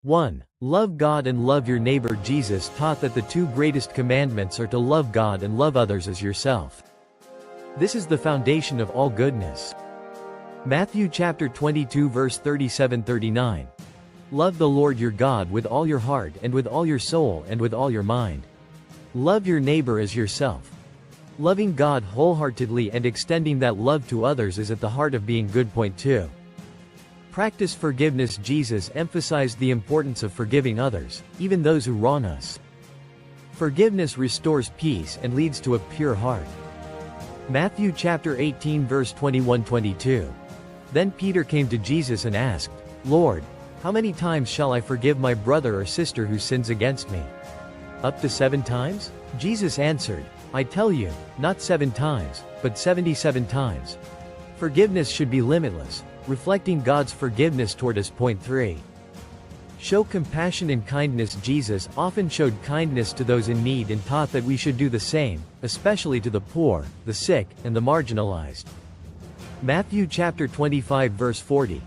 1. Love God and love your neighbor. Jesus taught that the two greatest commandments are to love God and love others as yourself. This is the foundation of all goodness. Matthew chapter 22 verse 37-39. Love the Lord your God with all your heart and with all your soul and with all your mind. Love your neighbor as yourself. Loving God wholeheartedly and extending that love to others is at the heart of being good. Point 2. Practice forgiveness. Jesus emphasized the importance of forgiving others, even those who wrong us. Forgiveness restores peace and leads to a pure heart. Matthew chapter 18 verse 21-22. Then Peter came to Jesus and asked, Lord, how many times shall I forgive my brother or sister who sins against me? Up to 7 times? Jesus answered, I tell you, not 7 times, but 77 times. Forgiveness should be limitless, reflecting God's forgiveness toward us. Point 3. Show compassion and kindness. Jesus often showed kindness to those in need and taught that we should do the same, especially to the poor, the sick, and the marginalized. Matthew chapter 25 verse 40.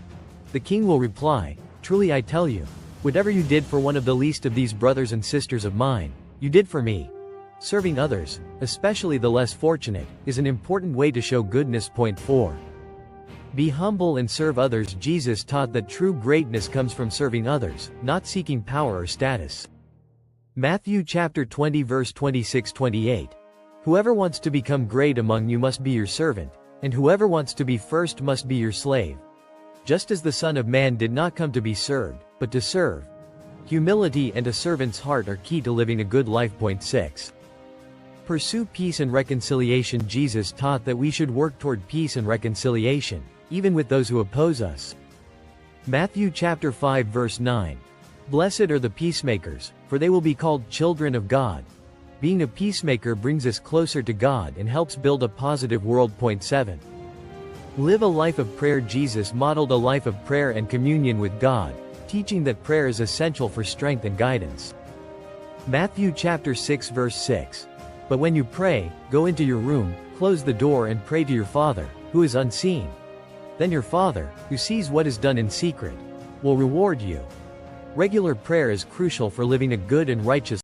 The king will reply, Truly I tell you, whatever you did for one of the least of these brothers and sisters of mine, you did for me. Serving others, especially the less fortunate, is an important way to show goodness. Point 4. Be humble and serve others. Jesus taught that true greatness comes from serving others, not seeking power or status. Matthew chapter 20 verse 26-28. Whoever wants to become great among you must be your servant, and whoever wants to be first must be your slave. Just as the Son of Man did not come to be served, but to serve. Humility and a servant's heart are key to living a good life. Point 6. Pursue peace and reconciliation. Jesus taught that we should work toward peace and reconciliation, even with those who oppose us. Matthew chapter 5 verse 9. Blessed are the peacemakers, for they will be called children of God. Being a peacemaker brings us closer to God and helps build a positive world. Point 7. Live a life of prayer. Jesus modeled a life of prayer and communion with God, teaching that prayer is essential for strength and guidance. Matthew chapter 6 verse 6. But when you pray, go into your room, close the door and pray to your Father, who is unseen. Then your Father, who sees what is done in secret, will reward you. Regular prayer is crucial for living a good and righteous